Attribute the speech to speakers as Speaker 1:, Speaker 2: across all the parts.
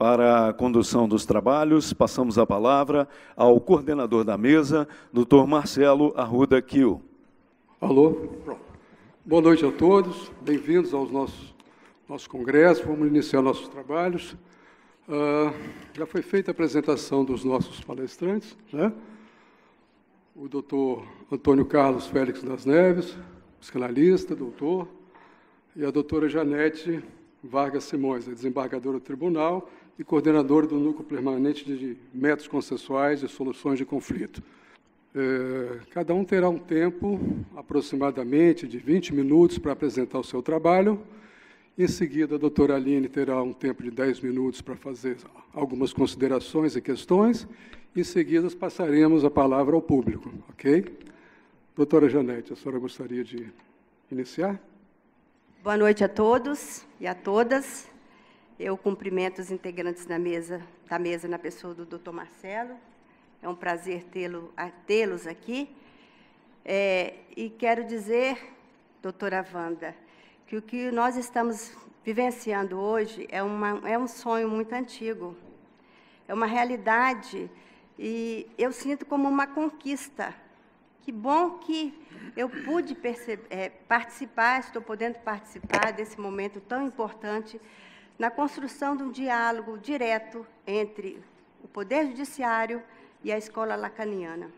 Speaker 1: Para a condução dos trabalhos, passamos a palavra ao coordenador da mesa, Dr. Marcelo Arruda Kiel.
Speaker 2: Alô? Pronto. Boa noite a todos, bem-vindos ao nosso congresso. Vamos iniciar nossos trabalhos. Já foi feita a apresentação dos nossos palestrantes, né? O doutor Antônio Carlos Félix das Neves, psicanalista, doutor, e a doutora Janete Vargas Simões, desembargadora do tribunal e coordenadora do Núcleo Permanente de Métodos Consensuais e Soluções de Conflito. Cada um terá um tempo, aproximadamente, de 20 minutos para apresentar o seu trabalho. Em seguida, a doutora Aline terá um tempo de 10 minutos para fazer algumas considerações e questões. Em seguida, passaremos a palavra ao público, ok? Doutora Janete, a senhora gostaria de iniciar?
Speaker 3: Boa noite a todos e a todas. Eu cumprimento os integrantes da mesa na pessoa do Dr. Marcelo. É um prazer tê-los aqui. E quero dizer, doutora Wanda, que o que nós estamos vivenciando hoje é um sonho muito antigo. É uma realidade e eu sinto como uma conquista. Que bom que eu pude participar, estou podendo participar desse momento tão importante na construção de um diálogo direto entre o Poder Judiciário e a Escola Lacaniana.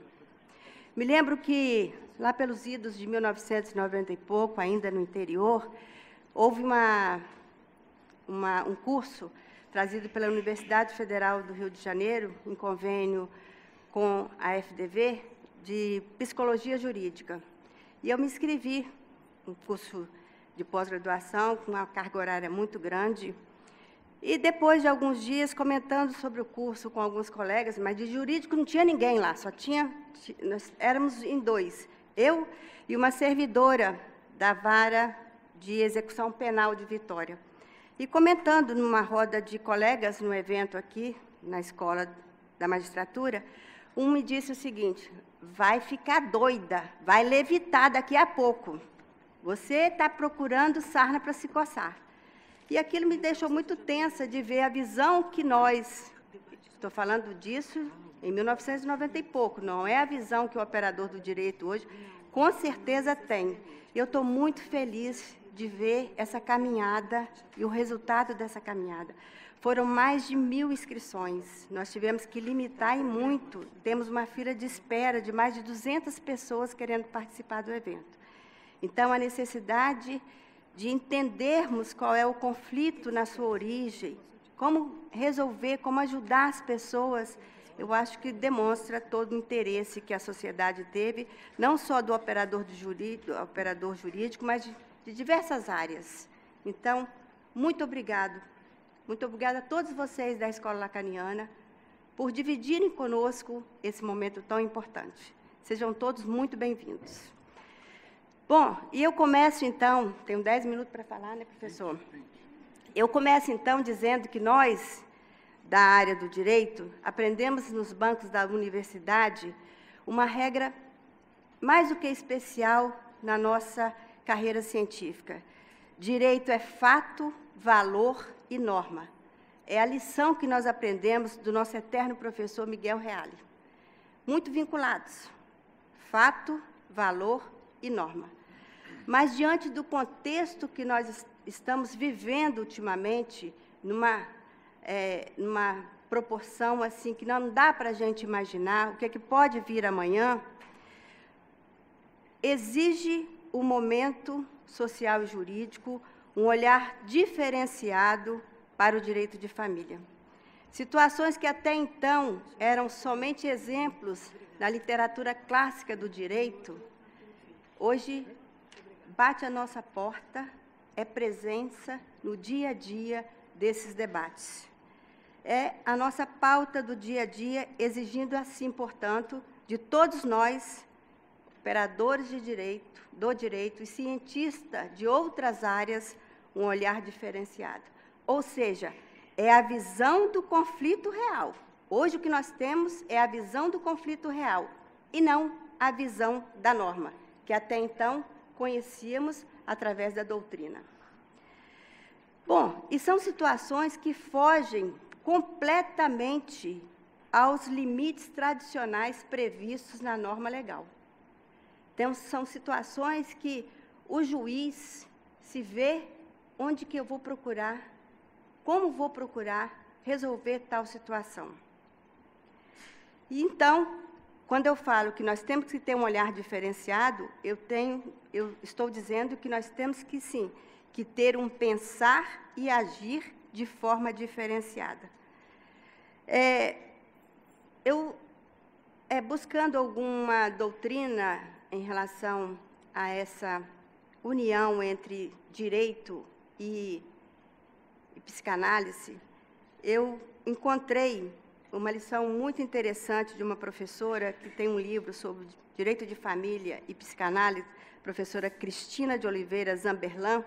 Speaker 3: Me lembro que, lá pelos idos de 1990 e pouco, ainda no interior, houve um curso trazido pela Universidade Federal do Rio de Janeiro, em convênio com a FDV, de Psicologia Jurídica. E eu me inscrevi no curso de pós-graduação, com uma carga horária muito grande. E depois de alguns dias, comentando sobre o curso com alguns colegas, mas de jurídico não tinha ninguém lá, nós éramos em dois, eu e uma servidora da Vara de Execução Penal de Vitória. E comentando numa roda de colegas no evento aqui, na Escola da Magistratura, um me disse o seguinte: vai ficar doida, vai levitar daqui a pouco. Você está procurando sarna para se coçar. E aquilo me deixou muito tensa de ver a visão que nós, estou falando disso em 1990 e pouco, não é a visão que o operador do direito hoje, com certeza tem. Eu estou muito feliz de ver essa caminhada e o resultado dessa caminhada. Foram mais de 1000 inscrições. Nós tivemos que limitar e muito. Temos uma fila de espera de mais de 200 pessoas querendo participar do evento. Então, a necessidade de entendermos qual é o conflito na sua origem, como resolver, como ajudar as pessoas, eu acho que demonstra todo o interesse que a sociedade teve, não só do operador jurídico, mas de diversas áreas. Então, muito obrigado. Muito obrigada a todos vocês da Escola Lacaniana por dividirem conosco esse momento tão importante. Sejam todos muito bem-vindos. Bom, e eu começo, então, tenho 10 minutos para falar, né, professor? Eu começo, então, dizendo que nós, da área do direito, aprendemos nos bancos da universidade uma regra mais do que especial na nossa carreira científica. Direito é fato, valor e norma. É a lição que nós aprendemos do nosso eterno professor Miguel Reale. Muito vinculados. Fato, valor e norma. Mas, diante do contexto que nós estamos vivendo ultimamente, numa proporção assim que não dá para a gente imaginar o que é que pode vir amanhã, exige o momento social e jurídico um olhar diferenciado para o direito de família. Situações que até então eram somente exemplos na literatura clássica do direito, hoje bate à nossa porta, é presença no dia a dia desses debates. É a nossa pauta do dia a dia, exigindo assim, portanto, de todos nós, operadores do direito e cientistas de outras áreas, um olhar diferenciado. Ou seja, é a visão do conflito real. Hoje o que nós temos é a visão do conflito real e não a visão da norma, que até então conhecíamos através da doutrina. Bom, e são situações que fogem completamente aos limites tradicionais previstos na norma legal. Então, são situações que o juiz se vê onde que eu vou procurar, como vou procurar resolver tal situação. E, então, quando eu falo que nós temos que ter um olhar diferenciado, eu estou dizendo que nós temos que, sim, que ter um pensar e agir de forma diferenciada. Buscando alguma doutrina em relação a essa união entre direito e psicanálise, eu encontrei uma lição muito interessante de uma professora que tem um livro sobre direito de família e psicanálise, professora Cristina de Oliveira Zamberlan,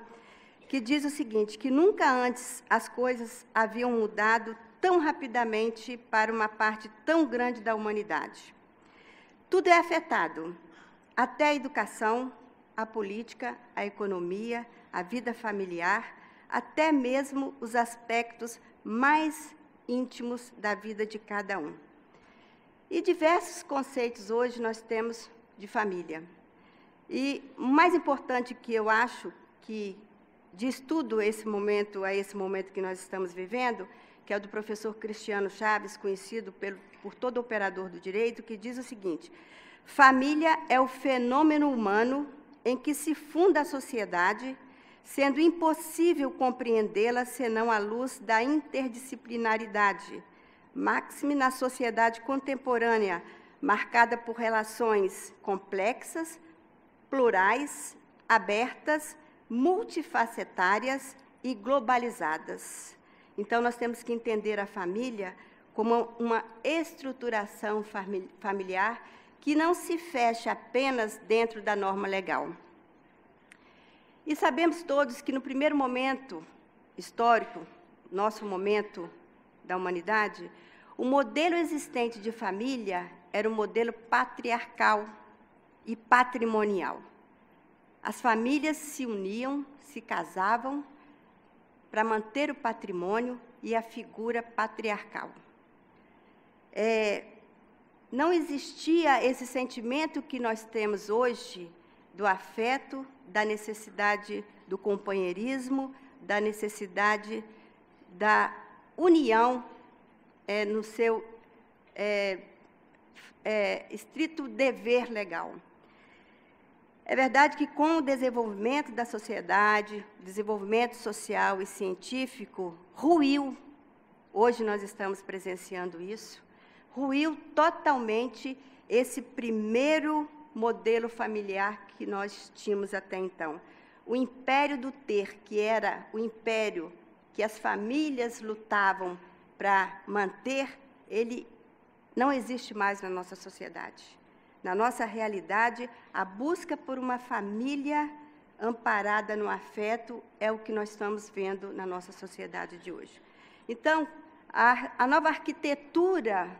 Speaker 3: que diz o seguinte, que nunca antes as coisas haviam mudado tão rapidamente para uma parte tão grande da humanidade. Tudo é afetado, até a educação, a política, a economia, a vida familiar, até mesmo os aspectos mais íntimos da vida de cada um. E diversos conceitos hoje nós temos de família. E o mais importante que eu acho que diz tudo a esse momento que nós estamos vivendo, que é o do professor Cristiano Chaves, conhecido por todo operador do direito, que diz o seguinte: família é o fenômeno humano em que se funda a sociedade, sendo impossível compreendê-la senão à luz da interdisciplinaridade, máxime na sociedade contemporânea, marcada por relações complexas, plurais, abertas, multifacetárias e globalizadas. Então, nós temos que entender a família como uma estruturação familiar que não se fecha apenas dentro da norma legal. E sabemos todos que, no primeiro momento histórico, nosso momento da humanidade, o modelo existente de família era um modelo patriarcal e patrimonial. As famílias se uniam, se casavam para manter o patrimônio e a figura patriarcal. Não existia esse sentimento que nós temos hoje do afeto, da necessidade do companheirismo, da necessidade da união no seu estrito dever legal. É verdade que, com o desenvolvimento da sociedade, desenvolvimento social e científico, ruiu, hoje nós estamos presenciando isso, ruiu totalmente esse primeiro modelo familiar que nós tínhamos até então. O império do ter, que era o império que as famílias lutavam para manter, ele não existe mais na nossa sociedade. Na nossa realidade, a busca por uma família amparada no afeto é o que nós estamos vendo na nossa sociedade de hoje. Então, a nova arquitetura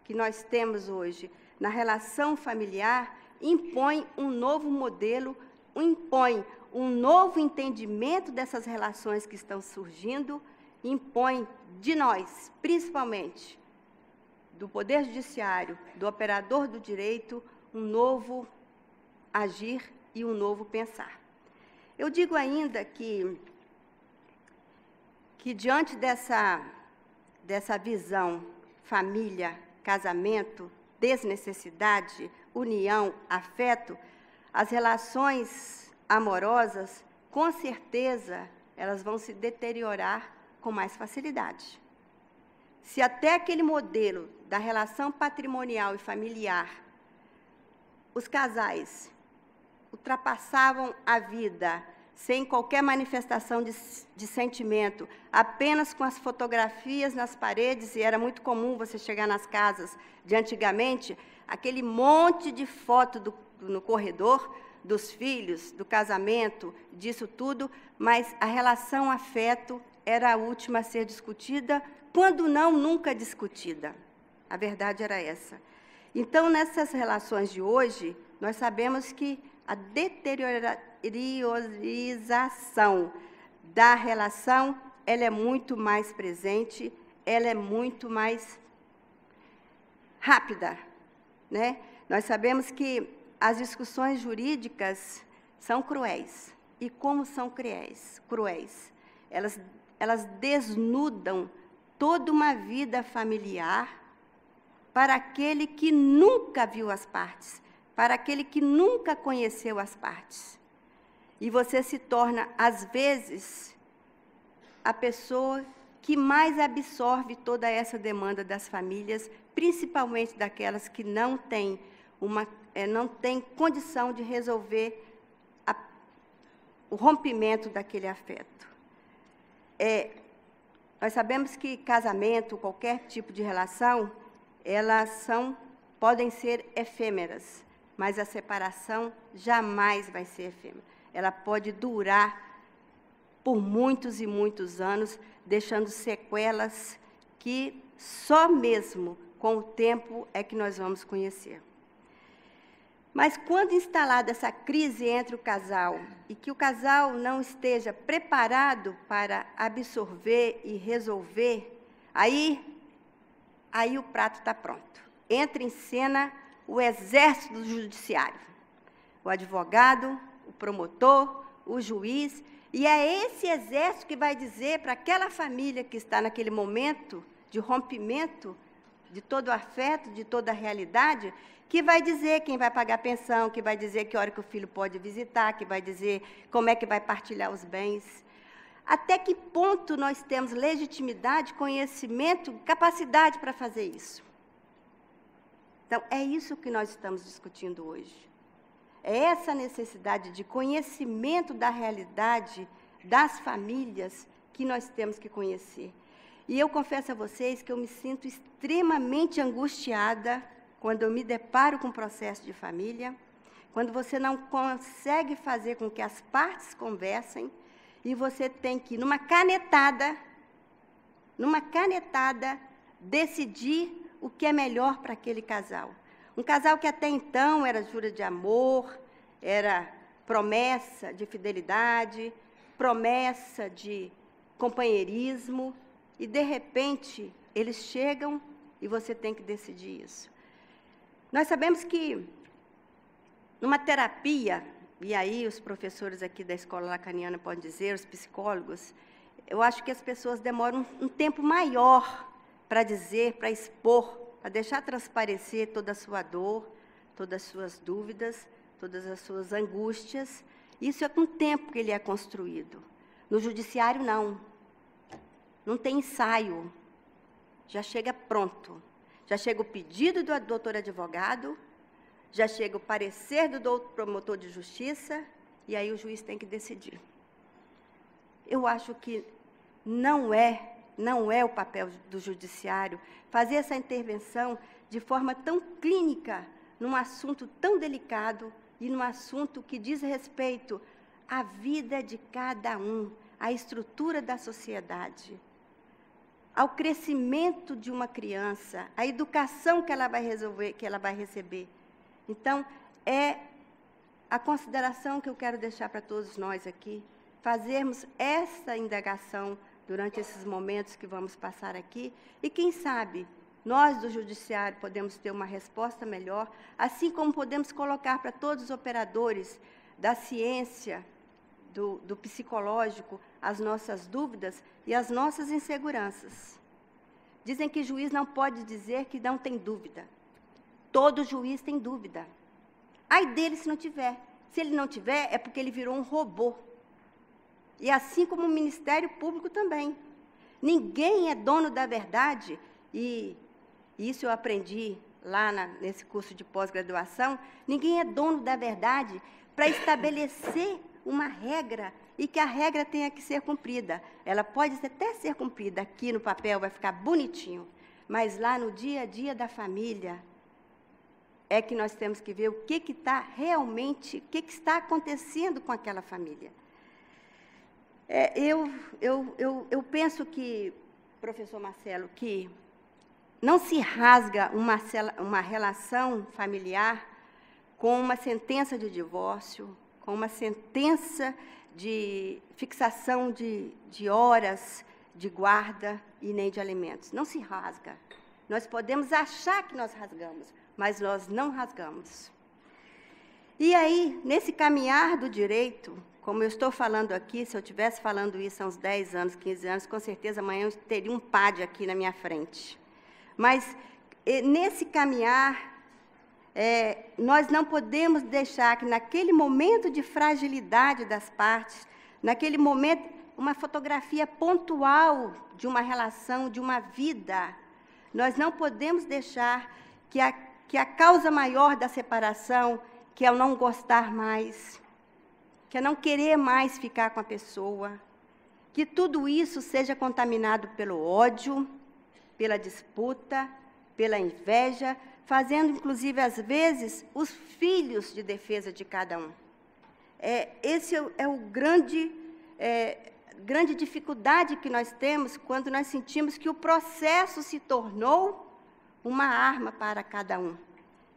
Speaker 3: que nós temos hoje na relação familiar impõe um novo modelo, impõe um novo entendimento dessas relações que estão surgindo, impõe de nós, principalmente, do Poder Judiciário, do operador do direito, um novo agir e um novo pensar. Eu digo ainda que diante dessa visão, família, casamento, desnecessidade, união, afeto, as relações amorosas, com certeza, elas vão se deteriorar com mais facilidade. Se até aquele modelo da relação patrimonial e familiar, os casais ultrapassavam a vida sem qualquer manifestação de sentimento, apenas com as fotografias nas paredes, e era muito comum você chegar nas casas de antigamente, aquele monte de foto no corredor dos filhos, do casamento, disso tudo, mas a relação afeto era a última a ser discutida, quando não, nunca discutida. A verdade era essa. Então, nessas relações de hoje, nós sabemos que a deteriorização da relação, ela é muito mais presente, ela é muito mais rápida, né? Nós sabemos que as discussões jurídicas são cruéis. E como são cruéis? Elas desnudam toda uma vida familiar para aquele que nunca viu as partes, para aquele que nunca conheceu as partes. E você se torna, às vezes, a pessoa que mais absorve toda essa demanda das famílias, principalmente daquelas que não têm condição de resolver o rompimento daquele afeto. Nós sabemos que casamento, qualquer tipo de relação, podem ser efêmeras, mas a separação jamais vai ser efêmera. Ela pode durar por muitos e muitos anos, deixando sequelas que só mesmo com o tempo é que nós vamos conhecer. Mas quando instalada essa crise entre o casal e que o casal não esteja preparado para absorver e resolver, aí o prato está pronto. Entra em cena o exército do judiciário, o advogado, o promotor, o juiz, e é esse exército que vai dizer para aquela família que está naquele momento de rompimento de todo o afeto, de toda a realidade, que vai dizer quem vai pagar a pensão, que vai dizer que hora que o filho pode visitar, que vai dizer como é que vai partilhar os bens. Até que ponto nós temos legitimidade, conhecimento, capacidade para fazer isso? Então, é isso que nós estamos discutindo hoje. É essa necessidade de conhecimento da realidade das famílias que nós temos que conhecer. E eu confesso a vocês que eu me sinto extremamente angustiada quando eu me deparo com o processo de família, quando você não consegue fazer com que as partes conversem e você tem que, numa canetada, decidir o que é melhor para aquele casal. Um casal que até então era jura de amor, era promessa de fidelidade, promessa de companheirismo, e, de repente, eles chegam e você tem que decidir isso. Nós sabemos que, numa terapia, e aí os professores aqui da Escola Lacaniana podem dizer, os psicólogos, eu acho que as pessoas demoram um tempo maior para dizer, para expor, para deixar transparecer toda a sua dor, todas as suas dúvidas, todas as suas angústias. Isso é com o tempo que ele é construído. No judiciário, não. Não tem ensaio. Já chega pronto. Já chega o pedido do doutor advogado, já chega o parecer do doutor promotor de justiça, e aí o juiz tem que decidir. Eu acho que não é o papel do judiciário fazer essa intervenção de forma tão clínica, num assunto tão delicado e num assunto que diz respeito à vida de cada um, à estrutura da sociedade, ao crescimento de uma criança, à educação que ela vai receber. Então, é a consideração que eu quero deixar para todos nós aqui, fazermos essa indagação durante esses momentos que vamos passar aqui, e quem sabe, nós do Judiciário podemos ter uma resposta melhor, assim como podemos colocar para todos os operadores da ciência, do psicológico, as nossas dúvidas e as nossas inseguranças. Dizem que juiz não pode dizer que não tem dúvida. Todo juiz tem dúvida. Ai dele se não tiver. Se ele não tiver, é porque ele virou um robô. E assim como o Ministério Público também. Ninguém é dono da verdade, e isso eu aprendi lá nesse curso de pós-graduação, ninguém é dono da verdade para estabelecer uma regra e que a regra tenha que ser cumprida. Ela pode até ser cumprida aqui no papel, vai ficar bonitinho, mas lá no dia a dia da família é que nós temos que ver o que está realmente, o que está acontecendo com aquela família. Eu penso que, professor Marcelo, que não se rasga uma relação familiar com uma sentença de divórcio, com uma sentença de fixação de horas, de guarda e nem de alimentos. Não se rasga. Nós podemos achar que nós rasgamos, mas nós não rasgamos. E aí, nesse caminhar do direito, como eu estou falando aqui, se eu estivesse falando isso há uns 10 anos, 15 anos, com certeza amanhã eu teria um PAD aqui na minha frente. Mas, nesse caminhar, nós não podemos deixar que, naquele momento de fragilidade das partes, naquele momento, uma fotografia pontual de uma relação, de uma vida, nós não podemos deixar que a causa maior da separação, que é o não gostar mais, que é não querer mais ficar com a pessoa, que tudo isso seja contaminado pelo ódio, pela disputa, pela inveja, fazendo, inclusive, às vezes, os filhos de defesa de cada um. Esse é o grande dificuldade que nós temos quando nós sentimos que o processo se tornou uma arma para cada um.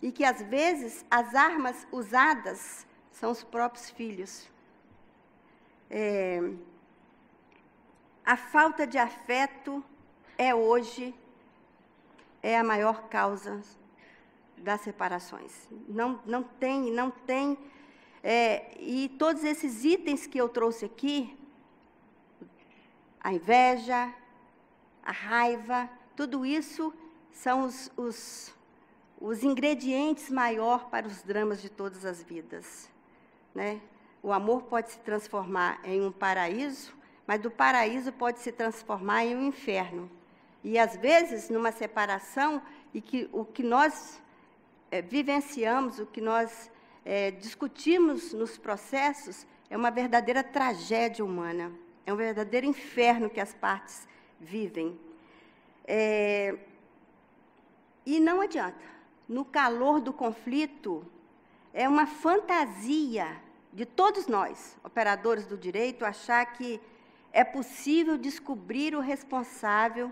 Speaker 3: E que, às vezes, as armas usadas são os próprios filhos. A falta de afeto hoje a maior causa das separações. Não tem. E todos esses itens que eu trouxe aqui, a inveja, a raiva, tudo isso são os ingredientes maiores para os dramas de todas as vidas, né? O amor pode se transformar em um paraíso, mas do paraíso pode se transformar em um inferno. E, às vezes, numa separação, o que nós vivenciamos, o que nós discutimos nos processos, é uma verdadeira tragédia humana, é um verdadeiro inferno que as partes vivem. E não adianta. No calor do conflito, é uma fantasia de todos nós, operadores do direito, achar que é possível descobrir o responsável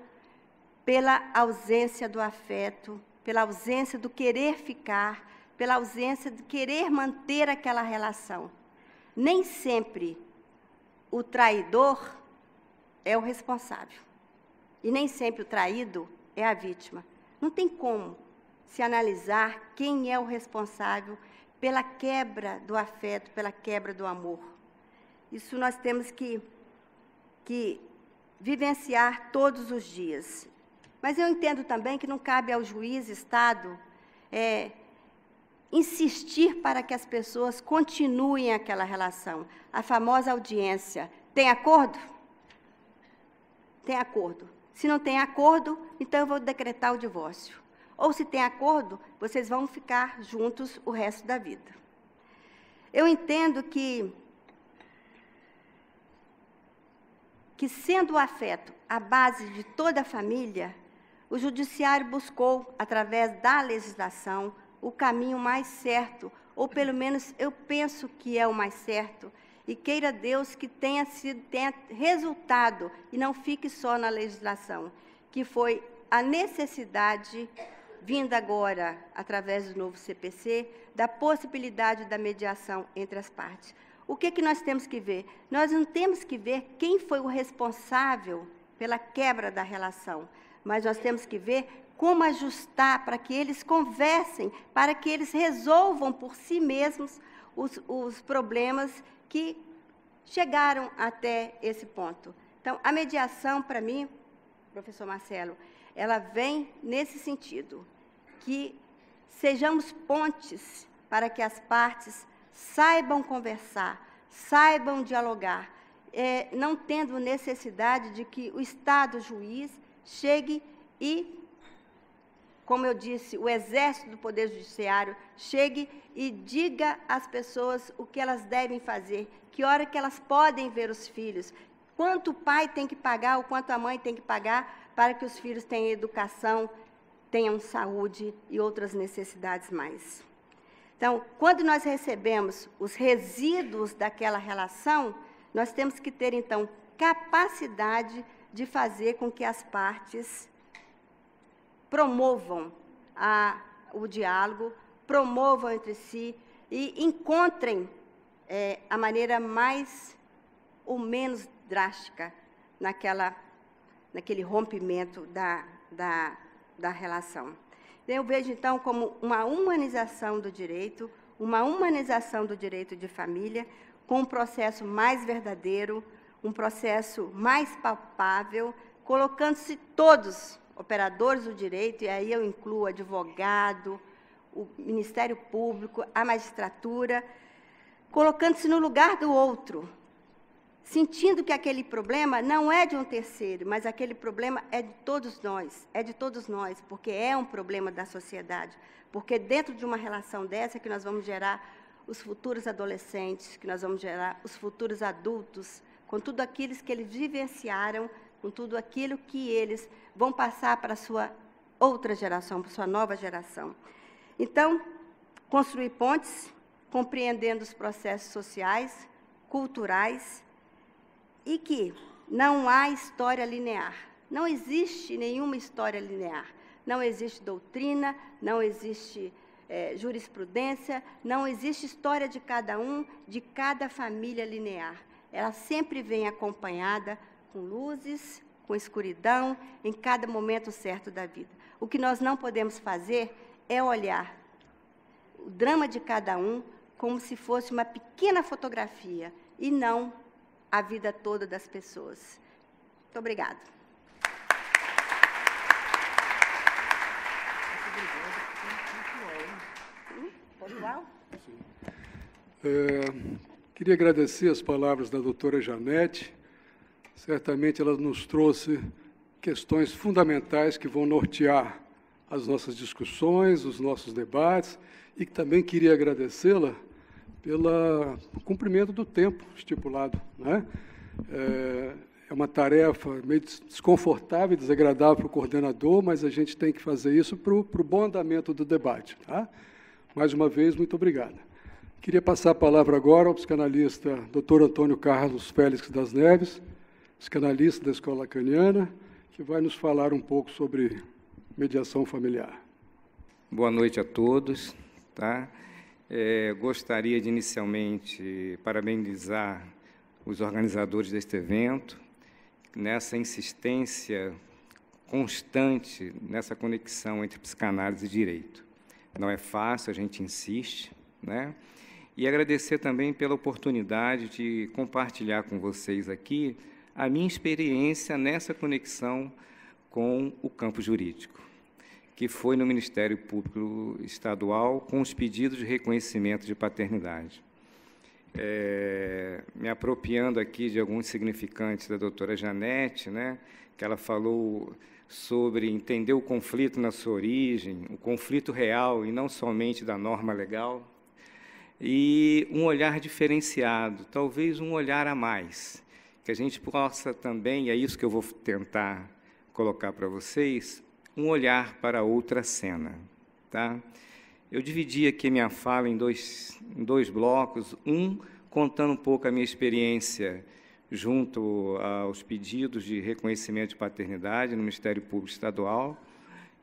Speaker 3: pela ausência do afeto, pela ausência do querer ficar, pela ausência de querer manter aquela relação. Nem sempre o traidor é o responsável. E nem sempre o traído é a vítima. Não tem como se analisar quem é o responsável pela quebra do afeto, pela quebra do amor. Isso nós temos que vivenciar todos os dias. Mas eu entendo também que não cabe ao juiz, Estado, insistir para que as pessoas continuem aquela relação. A famosa audiência. Tem acordo? Tem acordo. Se não tem acordo, então eu vou decretar o divórcio. Ou, se tem acordo, vocês vão ficar juntos o resto da vida. Eu entendo que sendo o afeto a base de toda a família, o Judiciário buscou, através da legislação, o caminho mais certo, ou pelo menos eu penso que é o mais certo, e queira Deus que tenha resultado, e não fique só na legislação, que foi a necessidade, vinda agora, através do novo CPC, da possibilidade da mediação entre as partes. O que nós temos que ver? Nós não temos que ver quem foi o responsável pela quebra da relação, mas nós temos que ver como ajustar para que eles conversem, para que eles resolvam por si mesmos os problemas que chegaram até esse ponto. Então, a mediação, para mim, professor Marcelo, ela vem nesse sentido, que sejamos pontes para que as partes saibam conversar, saibam dialogar, não tendo necessidade de que o Estado juiz chegue e, como eu disse, o exército do Poder Judiciário chegue e diga às pessoas o que elas devem fazer, que hora que elas podem ver os filhos, quanto o pai tem que pagar ou quanto a mãe tem que pagar para que os filhos tenham educação, tenham saúde e outras necessidades mais. Então, quando nós recebemos os resíduos daquela relação, nós temos que ter, então, capacidade de fazer com que as partes promovam o diálogo, promovam entre si e encontrem a maneira mais ou menos drástica naquela naquele rompimento da relação. Eu vejo, então, como uma humanização do direito de família, com um processo mais verdadeiro, um processo mais palpável, colocando-se todos, operadores do direito, e aí eu incluo advogado, o Ministério Público, a magistratura, colocando-se no lugar do outro, sentindo que aquele problema não é de um terceiro, mas aquele problema é de todos nós, porque é um problema da sociedade, porque dentro de uma relação dessa que nós vamos gerar os futuros adolescentes, que nós vamos gerar os futuros adultos, com tudo aquilo que eles vivenciaram, com tudo aquilo que eles vão passar para a sua outra geração, para a sua nova geração. Então, construir pontes, compreendendo os processos sociais, culturais, e que não há história linear. Não existe nenhuma história linear. Não existe doutrina, não existe jurisprudência, não existe história de cada um, de cada família linear. Ela sempre vem acompanhada com luzes, com escuridão, em cada momento certo da vida. O que nós não podemos fazer é olhar o drama de cada um como se fosse uma pequena fotografia, e não a vida toda das pessoas. Muito obrigada.
Speaker 2: Queria agradecer as palavras da doutora Janete. Certamente ela nos trouxe questões fundamentais que vão nortear as nossas discussões, os nossos debates, e também queria agradecê-la pelo cumprimento do tempo estipulado, né? É uma tarefa meio desconfortável e desagradável para o coordenador, mas a gente tem que fazer isso para o bom andamento do debate. Tá? Mais uma vez, muito obrigado. Queria passar a palavra agora ao psicanalista Dr. Antônio Carlos Félix das Neves, psicanalista da Escola Lacaniana, que vai nos falar um pouco sobre mediação familiar.
Speaker 4: Boa noite a todos. Tá? Gostaria de, inicialmente, parabenizar os organizadores deste evento, nessa insistência constante, nessa conexão entre psicanálise e direito. Não é fácil, a gente insiste, né? E agradecer também pela oportunidade de compartilhar com vocês aqui a minha experiência nessa conexão com o campo jurídico, que foi no Ministério Público Estadual com os pedidos de reconhecimento de paternidade. Me apropriando aqui de alguns significantes da doutora Janete, né, que ela falou sobre entender o conflito na sua origem, o conflito real e não somente da norma legal, e um olhar diferenciado, talvez um olhar a mais, que a gente possa também, e é isso que eu vou tentar colocar para vocês, um olhar para outra cena. Tá? Eu dividi aqui a minha fala em dois blocos, um contando um pouco a minha experiência junto aos pedidos de reconhecimento de paternidade no Ministério Público Estadual,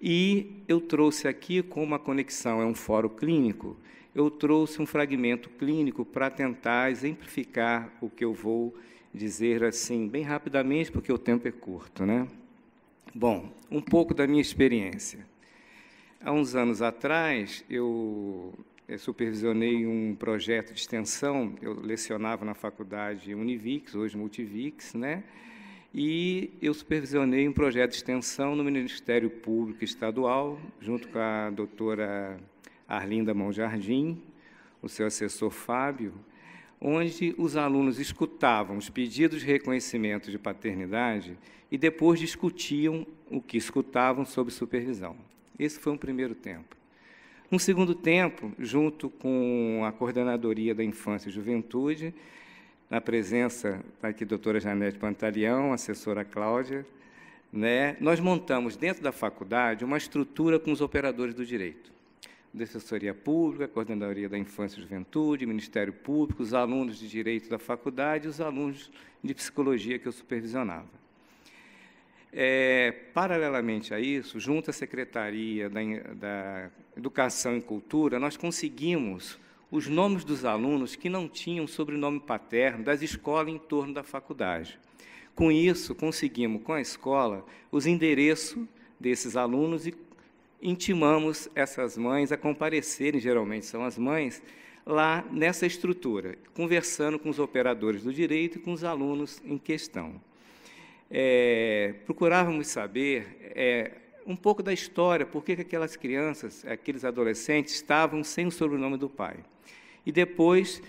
Speaker 4: e eu trouxe aqui, com uma conexão, é um fórum clínico, eu trouxe um fragmento clínico para tentar exemplificar o que eu vou dizer assim, bem rapidamente, porque o tempo é curto, né? Bom, um pouco da minha experiência. Há uns anos atrás, eu supervisionei um projeto de extensão, eu lecionava na faculdade Univix, hoje Multivix, né? E eu supervisionei um projeto de extensão no Ministério Público Estadual, junto com a doutora Arlinda Monjardim, o seu assessor Fábio, onde os alunos escutavam os pedidos de reconhecimento de paternidade e depois discutiam o que escutavam sob supervisão. Esse foi um primeiro tempo. Um segundo tempo, junto com a Coordenadoria da Infância e Juventude, na presença aqui da doutora Janete Pantaleão, assessora Cláudia, né, nós montamos dentro da faculdade uma estrutura com os operadores do direito. Defensoria Pública, Coordenadoria da Infância e Juventude, Ministério Público, os alunos de Direito da faculdade e os alunos de Psicologia que eu supervisionava. Paralelamente a isso, junto à Secretaria da Educação e Cultura, nós conseguimos os nomes dos alunos que não tinham sobrenome paterno das escolas em torno da faculdade. Com isso, conseguimos, com a escola, os endereços desses alunos e intimamos essas mães a comparecerem, geralmente são as mães, lá nessa estrutura, conversando com os operadores do direito e com os alunos em questão. Procurávamos saber um pouco da história, por que aquelas crianças, aqueles adolescentes, estavam sem o sobrenome do pai. E depois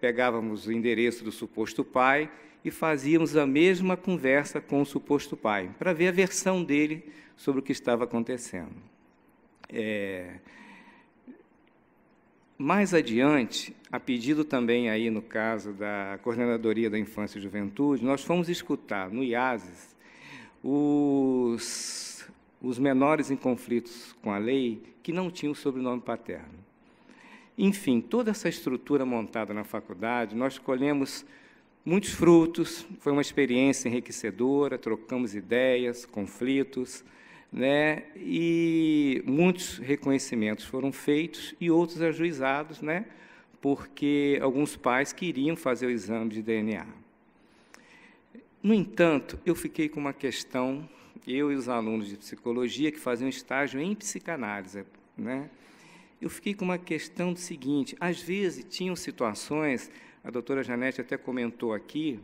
Speaker 4: pegávamos o endereço do suposto pai e fazíamos a mesma conversa com o suposto pai, para ver a versão dele sobre o que estava acontecendo. Mais adiante, a pedido também aí no caso da Coordenadoria da Infância e Juventude, nós fomos escutar no IASES os menores em conflitos com a lei que não tinham o sobrenome paterno. Enfim, toda essa estrutura montada na faculdade, nós colhemos muitos frutos, foi uma experiência enriquecedora, trocamos ideias, conflitos, né, e muitos reconhecimentos foram feitos e outros ajuizados, né, porque alguns pais queriam fazer o exame de DNA. No entanto, eu fiquei com uma questão, eu e os alunos de psicologia que faziam estágio em psicanálise, né, eu fiquei com uma questão do seguinte, às vezes tinham situações, a doutora Janete até comentou aqui,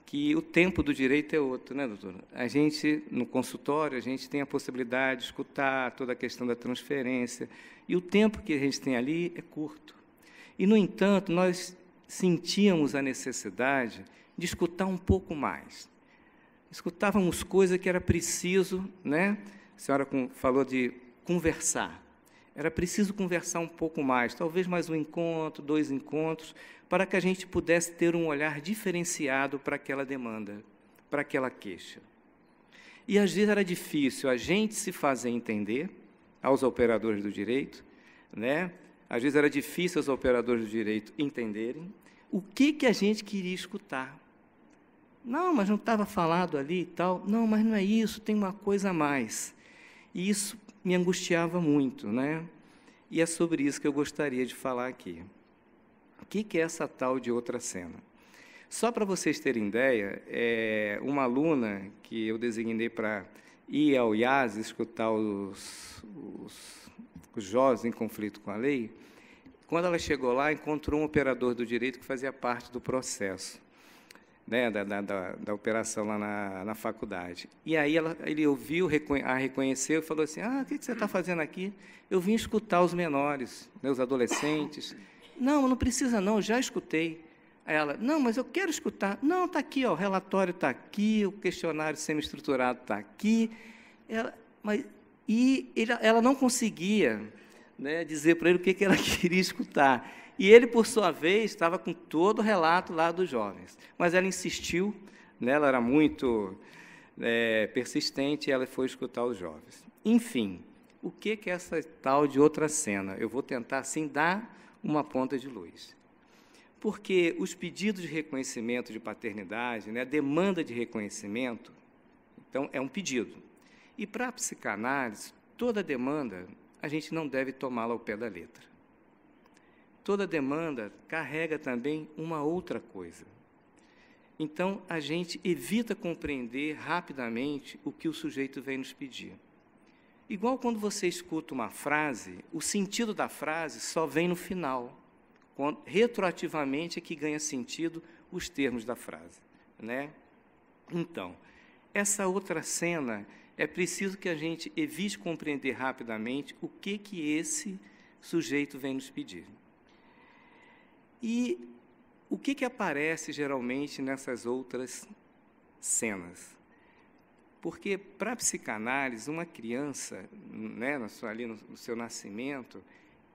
Speaker 4: que o tempo do direito é outro, né, doutora? A gente, no consultório, a gente tem a possibilidade de escutar toda a questão da transferência, e o tempo que a gente tem ali é curto. E, no entanto, nós sentíamos a necessidade de escutar um pouco mais. Escutávamos coisas que era preciso, né? A senhora falou de conversar. Era preciso conversar um pouco mais, talvez mais um encontro, 2 encontros, para que a gente pudesse ter um olhar diferenciado para aquela demanda, para aquela queixa. E, às vezes, era difícil a gente se fazer entender aos operadores do direito, né? Às vezes era difícil aos operadores do direito entenderem o que a gente queria escutar. Não, mas não estava falado ali e tal. Não, mas não é isso, tem uma coisa a mais. E isso me angustiava muito, né? E é sobre isso que eu gostaria de falar aqui. O que é essa tal de outra cena? Só para vocês terem ideia, uma aluna que eu designei para ir ao IAS escutar os jovens em conflito com a lei, quando ela chegou lá, encontrou um operador do direito que fazia parte do processo, né, da operação lá na faculdade. E aí ele ouviu, a reconheceu e falou assim, o que você está fazendo aqui? Eu vim escutar os menores, né, os adolescentes. Não, não precisa não, eu já escutei. Aí ela, não, mas eu quero escutar. Não, está aqui, ó, o relatório está aqui, o questionário semi-estruturado está aqui. Ela não conseguia, né, dizer para ele o que ela queria escutar. E ele, por sua vez, estava com todo o relato lá dos jovens. Mas ela insistiu, né, ela era muito persistente, e ela foi escutar os jovens. Enfim, o que é essa tal de outra cena? Eu vou tentar, assim, dar uma ponta de luz. Porque os pedidos de reconhecimento de paternidade, né, a demanda de reconhecimento, então, é um pedido. E, para a psicanálise, toda demanda, a gente não deve tomá-la ao pé da letra. Toda demanda carrega também uma outra coisa. Então, a gente evita compreender rapidamente o que o sujeito vem nos pedir. Igual quando você escuta uma frase, o sentido da frase só vem no final. Retroativamente é que ganha sentido os termos da frase, né? Então, essa outra cena, é preciso que a gente evite compreender rapidamente o que esse sujeito vem nos pedir. E o que aparece geralmente nessas outras cenas? Porque, para a psicanálise, uma criança, né, ali no seu nascimento,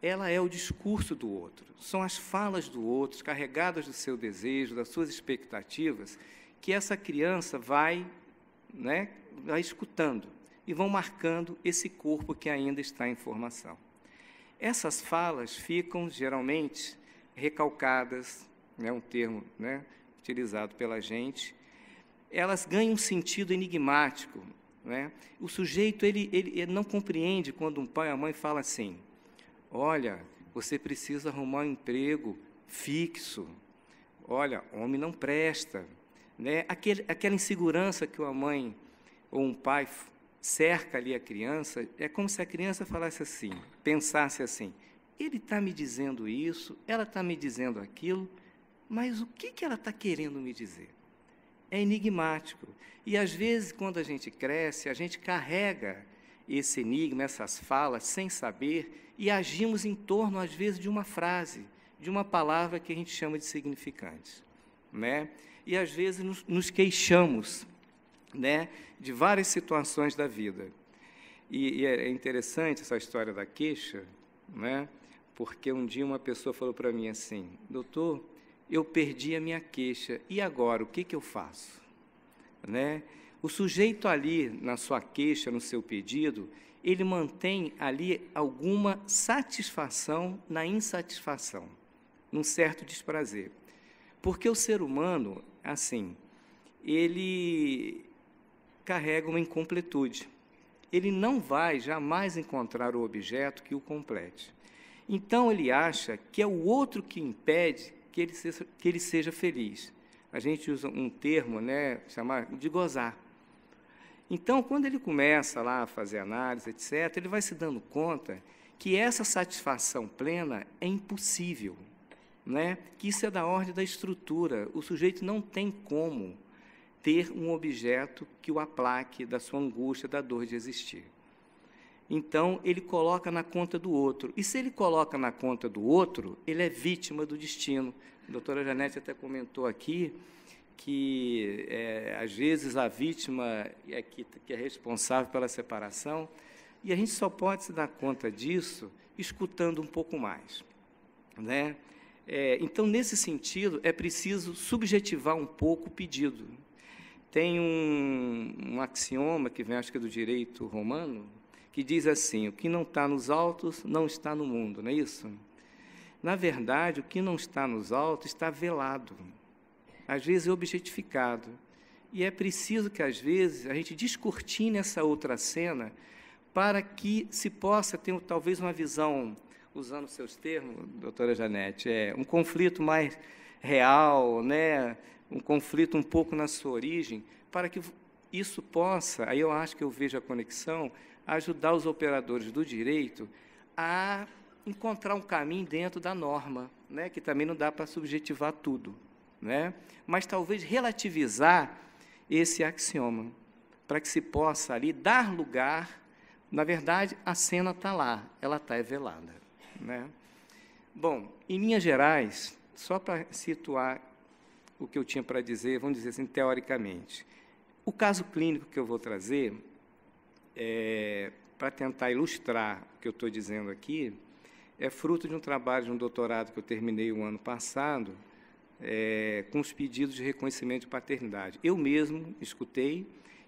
Speaker 4: ela é o discurso do outro, são as falas do outro, carregadas do seu desejo, das suas expectativas, que essa criança vai escutando e vão marcando esse corpo que ainda está em formação. Essas falas ficam, geralmente, recalcadas, né, um termo, né, utilizado pela gente, elas ganham um sentido enigmático, né? O sujeito ele não compreende quando um pai ou a mãe fala assim, olha, você precisa arrumar um emprego fixo, olha, homem não presta, né? Aquela insegurança que uma mãe ou um pai cerca ali a criança, é como se a criança falasse assim, pensasse assim, ele está me dizendo isso, ela está me dizendo aquilo, mas o que ela está querendo me dizer? É enigmático. E, às vezes, quando a gente cresce, a gente carrega esse enigma, essas falas, sem saber, e agimos em torno, às vezes, de uma frase, de uma palavra que a gente chama de significante, né? E, às vezes, nos queixamos, né, de várias situações da vida. E é interessante essa história da queixa, né, porque um dia uma pessoa falou para mim assim, doutor, eu perdi a minha queixa, e agora, o que eu faço? Né? O sujeito ali, na sua queixa, no seu pedido, ele mantém ali alguma satisfação na insatisfação, num certo desprazer. Porque o ser humano, assim, ele carrega uma incompletude. Ele não vai jamais encontrar o objeto que o complete. Então, ele acha que é o outro que impede que ele seja feliz. A gente usa um termo, né, chamado de gozar. Então, quando ele começa lá a fazer análise, etc., ele vai se dando conta que essa satisfação plena é impossível, né? Que isso é da ordem da estrutura. O sujeito não tem como ter um objeto que o aplaque da sua angústia, da dor de existir. Então, ele coloca na conta do outro. E se ele coloca na conta do outro, ele é vítima do destino. A doutora Janete até comentou aqui que, às vezes, a vítima é que é responsável pela separação, e a gente só pode se dar conta disso escutando um pouco mais, né? Então, nesse sentido, é preciso subjetivar um pouco o pedido. Tem um axioma que vem, acho que do direito romano, que diz assim, o que não está nos autos não está no mundo, não é isso? Na verdade, o que não está nos autos está velado, às vezes é objetificado. E é preciso que, às vezes, a gente descortine essa outra cena para que se possa ter, talvez, uma visão, usando seus termos, doutora Janete, um conflito mais real, né? Um conflito um pouco na sua origem, para que isso possa, aí eu acho que eu vejo a conexão, ajudar os operadores do direito a encontrar um caminho dentro da norma, né, que também não dá para subjetivar tudo, né, mas talvez relativizar esse axioma, para que se possa ali dar lugar, na verdade, a cena está lá, ela está velada, né. Bom, em linhas gerais, só para situar o que eu tinha para dizer, vamos dizer assim, teoricamente, o caso clínico que eu vou trazer, para tentar ilustrar o que eu estou dizendo aqui, é fruto de um trabalho de um doutorado que eu terminei o ano passado, com os pedidos de reconhecimento de paternidade. Eu mesmo escutei,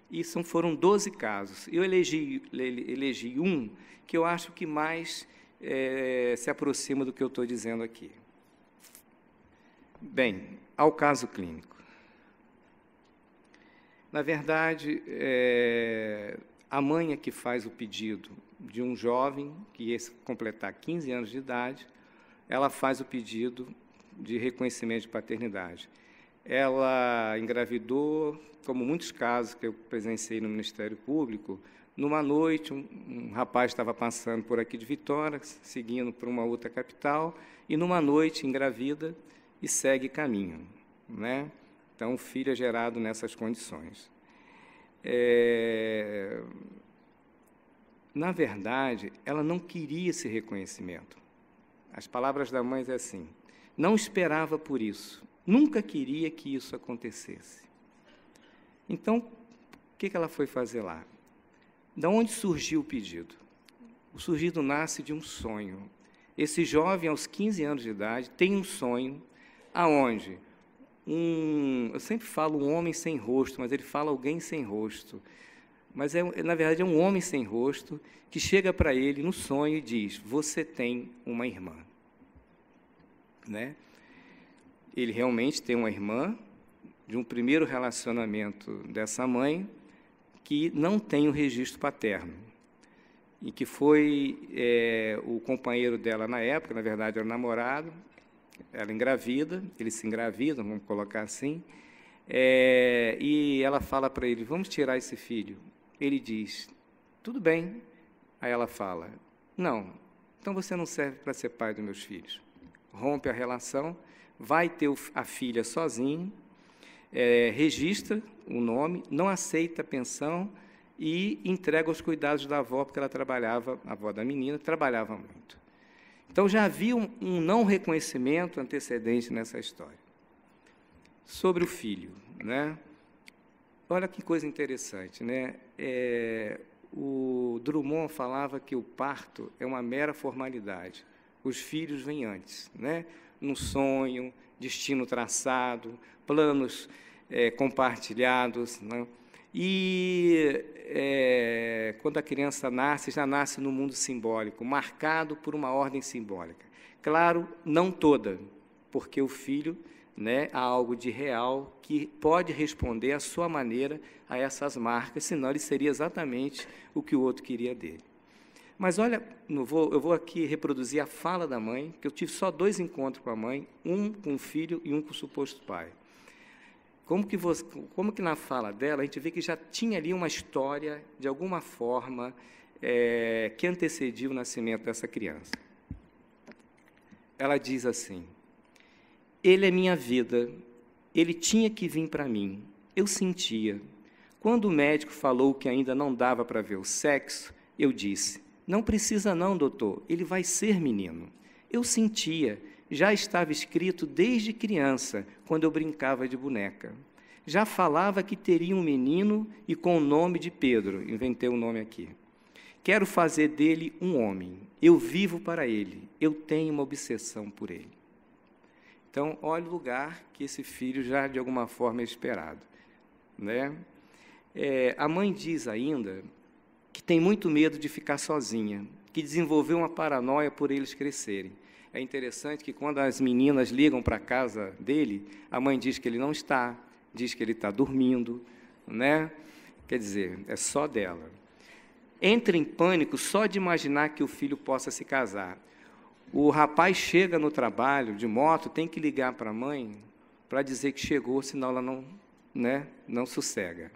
Speaker 4: e foram 12 casos. Eu elegi um que eu acho que mais se aproxima do que eu estou dizendo aqui. Bem, ao caso clínico. Na verdade, a mãe é que faz o pedido de um jovem que ia completar 15 anos de idade, ela faz o pedido de reconhecimento de paternidade. Ela engravidou, como muitos casos que eu presenciei no Ministério Público, numa noite, um rapaz estava passando por aqui de Vitória, seguindo para uma outra capital, e numa noite engravida e segue caminho, né? Então, o filho é gerado nessas condições. Na verdade, ela não queria esse reconhecimento. As palavras da mãe é assim, não esperava por isso, nunca queria que isso acontecesse. Então, o que ela foi fazer lá? De onde surgiu o pedido? O surgido nasce de um sonho. Esse jovem, aos 15 anos de idade, tem um sonho aonde eu sempre falo um homem sem rosto, mas ele fala alguém sem rosto. Mas, na verdade, é um homem sem rosto que chega para ele no sonho e diz, você tem uma irmã. Né? Ele realmente tem uma irmã, de um primeiro relacionamento dessa mãe, que não tem o registro paterno, e que foi o companheiro dela na época, na verdade, era o namorado, ela engravida, eles se engravidam, vamos colocar assim, E ela fala para ele, vamos tirar esse filho. Ele diz, tudo bem. Aí ela fala, não, então você não serve para ser pai dos meus filhos. Rompe a relação, vai ter a filha sozinho, registra o nome, não aceita a pensão e entrega os cuidados da avó, porque ela trabalhava, a avó da menina, trabalhava muito. Então, já havia um não reconhecimento antecedente nessa história. Sobre o filho, né? Olha que coisa interessante, né? O Drummond falava que o parto é uma mera formalidade. Os filhos vêm antes, né? Um sonho, destino traçado, planos compartilhados, né? E quando a criança nasce, já nasce no mundo simbólico, marcado por uma ordem simbólica. Claro, não toda, porque o filho, né, há algo de real que pode responder à sua maneira a essas marcas, senão ele seria exatamente o que o outro queria dele. Mas olha, eu vou aqui reproduzir a fala da mãe, que eu tive só 2 encontros com a mãe, um com o filho e um com o suposto pai. Como que na fala dela a gente vê que já tinha ali uma história, de alguma forma, que antecedia o nascimento dessa criança. Ela diz assim, ele é minha vida, ele tinha que vir para mim, eu sentia. Quando o médico falou que ainda não dava para ver o sexo, eu disse, não precisa não, doutor, ele vai ser menino. Eu sentia, já estava escrito desde criança, quando eu brincava de boneca. Já falava que teria um menino e com o nome de Pedro, inventei o nome aqui. Quero fazer dele um homem, eu vivo para ele, eu tenho uma obsessão por ele. Então, olha o lugar que esse filho já, de alguma forma, é esperado, né? A mãe diz ainda que tem muito medo de ficar sozinha, que desenvolveu uma paranoia por eles crescerem. É interessante que, quando as meninas ligam para a casa dele, a mãe diz que ele não está, diz que ele está dormindo, né? Quer dizer, é só dela. Entra em pânico só de imaginar que o filho possa se casar. O rapaz chega no trabalho de moto, tem que ligar para a mãe para dizer que chegou, senão ela não sossega.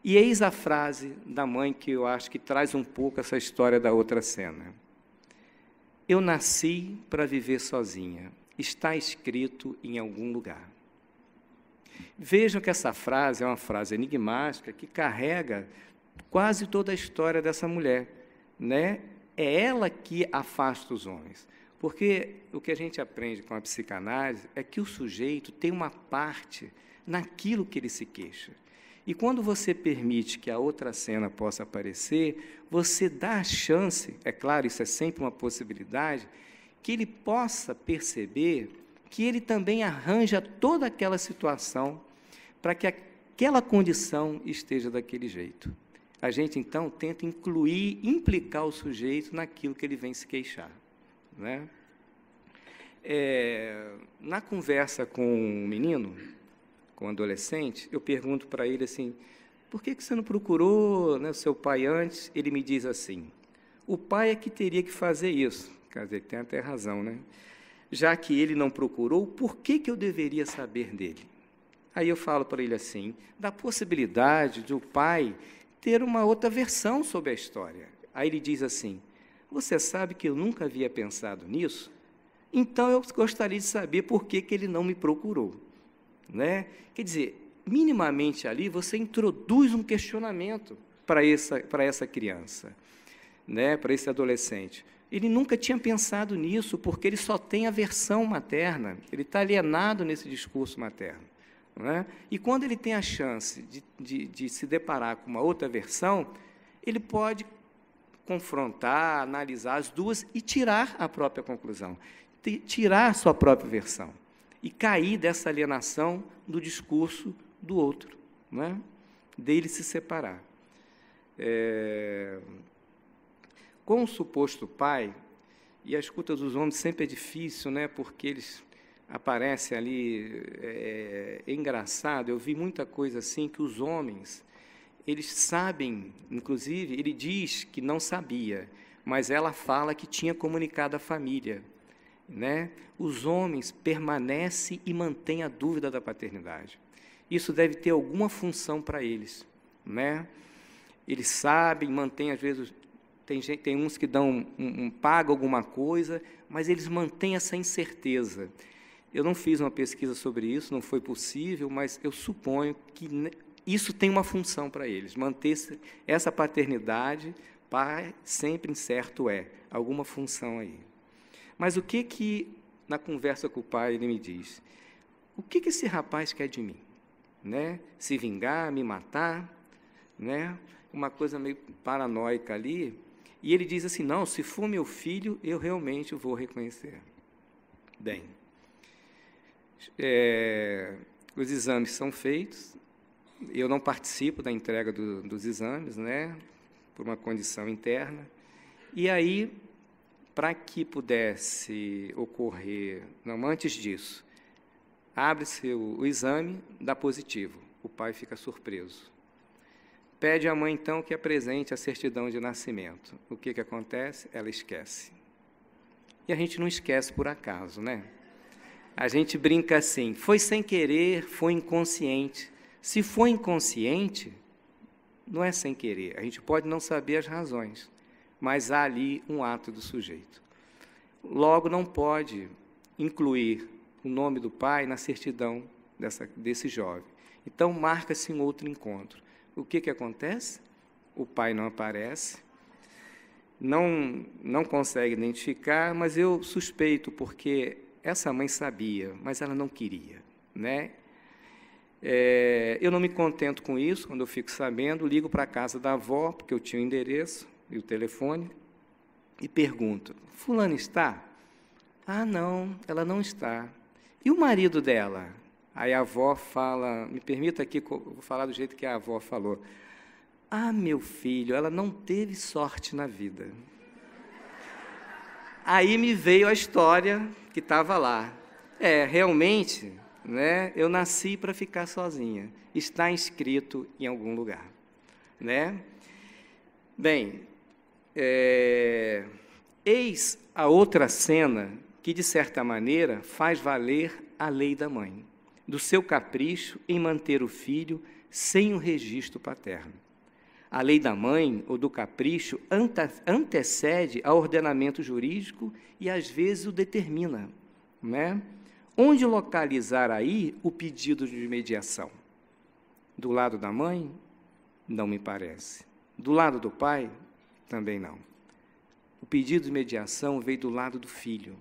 Speaker 4: E eis a frase da mãe que eu acho que traz um pouco essa história da outra cena. Eu nasci para viver sozinha, está escrito em algum lugar. Vejam que essa frase é uma frase enigmática que carrega quase toda a história dessa mulher, né? É ela que afasta os homens, porque o que a gente aprende com a psicanálise é que o sujeito tem uma parte naquilo que ele se queixa. E quando você permite que a outra cena possa aparecer, você dá a chance, é claro, isso é sempre uma possibilidade, que ele possa perceber que ele também arranja toda aquela situação para que aquela condição esteja daquele jeito. A gente, então, tenta incluir, implicar o sujeito naquilo que ele vem se queixar, né? Na conversa com um menino, com um adolescente, eu pergunto para ele assim, por que você não procurou, né, o seu pai antes? Ele me diz assim, o pai é que teria que fazer isso. Quer dizer, tem até razão, né? Já que ele não procurou, por que eu deveria saber dele? Aí eu falo para ele assim, da possibilidade de o pai ter uma outra versão sobre a história. Aí ele diz assim, você sabe que eu nunca havia pensado nisso? Então eu gostaria de saber por que ele não me procurou, né? Quer dizer, minimamente ali você introduz um questionamento para essa criança, né? Para esse adolescente. Ele nunca tinha pensado nisso, porque ele só tem a versão materna, ele está alienado nesse discurso materno. Né? E quando ele tem a chance de se deparar com uma outra versão, ele pode confrontar, analisar as duas e tirar a própria conclusão, tirar a sua própria versão e cair dessa alienação do discurso do outro, né? Dele se separar. Com o suposto pai, e a escuta dos homens sempre é difícil, né? Porque eles aparecem ali, é engraçado, eu vi muita coisa assim, que os homens, eles sabem, inclusive, ele diz que não sabia, mas ela fala que tinha comunicado à família, né? Os homens permanecem e mantêm a dúvida da paternidade. isso deve ter alguma função para eles, né? Eles sabem, mantêm, às vezes, tem uns que pagam alguma coisa, mas eles mantêm essa incerteza. Eu não fiz uma pesquisa sobre isso, não foi possível, mas eu suponho que isso tem uma função para eles, manter essa paternidade, pai sempre incerto alguma função aí. Mas o que na conversa com o pai, ele me diz? O que esse rapaz quer de mim? Né? Se vingar, me matar, né? Uma coisa meio paranoica ali. E ele diz assim, não, se for meu filho, eu realmente vou reconhecer. Bem, os exames são feitos, eu não participo da entrega dos exames, né? Por uma condição interna. E aí, para que pudesse ocorrer, não, antes disso, abre-se o exame, dá positivo, o pai fica surpreso. Pede à mãe, então, que apresente a certidão de nascimento. O que acontece? Ela esquece. E a gente não esquece por acaso, né? A gente brinca assim, foi sem querer, foi inconsciente. Se foi inconsciente, não é sem querer. A gente pode não saber as razões, mas há ali um ato do sujeito. Logo, não pode incluir o nome do pai na certidão desse jovem. Então, marca-se um outro encontro. O que acontece? O pai não aparece, não consegue identificar, mas eu suspeito, porque essa mãe sabia, mas ela não queria, né? Eu não me contento com isso, quando eu fico sabendo, ligo para a casa da avó, porque eu tinha o endereço e o telefone, e pergunto, fulana está? Ah, não, ela não está. E o marido dela? Aí a avó fala, me permita aqui, vou falar do jeito que a avó falou. Ah, meu filho, ela não teve sorte na vida. Aí me veio a história que estava lá. Realmente, né, eu nasci para ficar sozinha. Está inscrito em algum lugar, né? Bem, eis a outra cena que, de certa maneira, faz valer a lei da mãe, do seu capricho em manter o filho sem o registro paterno. A lei da mãe, ou do capricho, antecede ao ordenamento jurídico e, às vezes, o determina, né? Onde localizar aí o pedido de mediação? Do lado da mãe? Não me parece. Do lado do pai? Também não. O pedido de mediação veio do lado do filho,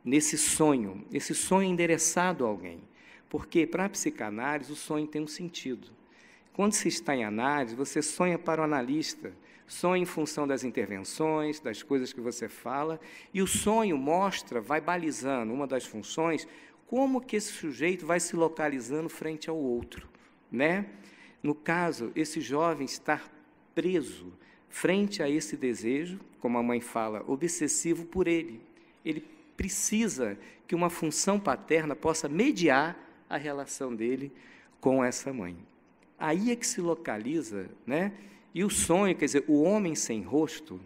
Speaker 4: esse sonho endereçado a alguém. Porque, para a psicanálise, o sonho tem um sentido. Quando se está em análise, você sonha para o analista, sonha em função das intervenções, das coisas que você fala, e o sonho mostra, vai balizando, uma das funções, como que esse sujeito vai se localizando frente ao outro, né? No caso, esse jovem está preso frente a esse desejo, como a mãe fala, obsessivo por ele. Ele precisa que uma função paterna possa mediar a relação dele com essa mãe. Aí é que se localiza, né? E o sonho, quer dizer, o homem sem rosto,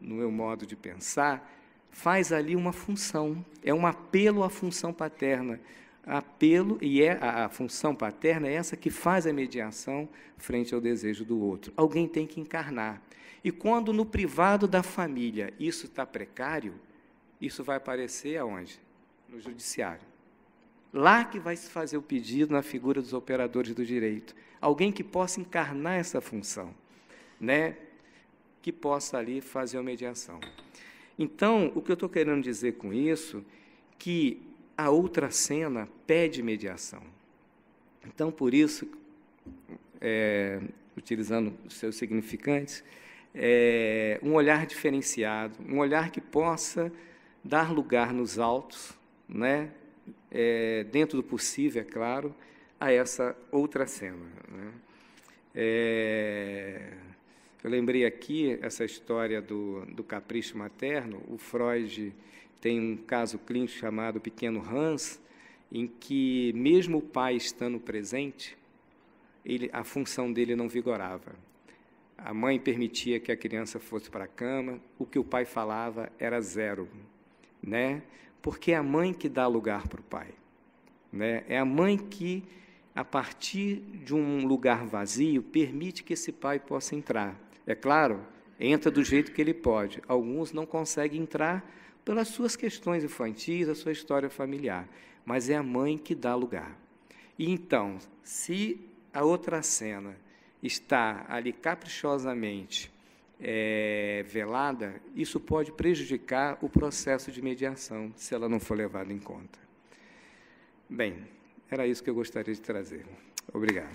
Speaker 4: no meu modo de pensar, faz ali uma função, é um apelo à função paterna. Apelo, e a função paterna é essa que faz a mediação frente ao desejo do outro. Alguém tem que encarnar. E quando no privado da família isso está precário, isso vai aparecer aonde? No judiciário. Lá que vai se fazer o pedido na figura dos operadores do direito. Alguém que possa encarnar essa função, né? Que possa ali fazer a mediação. Então, o que eu estou querendo dizer com isso, que a outra cena pede mediação. Então, por isso, utilizando os seus significantes, um olhar diferenciado, um olhar que possa dar lugar nos autos, né? Dentro do possível, é claro, a essa outra cena, né? Eu lembrei aqui essa história do capricho materno. O Freud tem um caso clínico chamado Pequeno Hans, em que, mesmo o pai estando presente, a função dele não vigorava. A mãe permitia que a criança fosse para a cama, o que o pai falava era zero, né? Porque é a mãe que dá lugar para o pai. né? É a mãe que, a partir de um lugar vazio, permite que esse pai possa entrar. É claro, entra do jeito que ele pode. Alguns não conseguem entrar pelas suas questões infantis, a sua história familiar, mas é a mãe que dá lugar. E então, se a outra cena está ali caprichosamente velada, isso pode prejudicar o processo de mediação, se ela não for levada em conta. Bem, era isso que eu gostaria de trazer. Obrigado.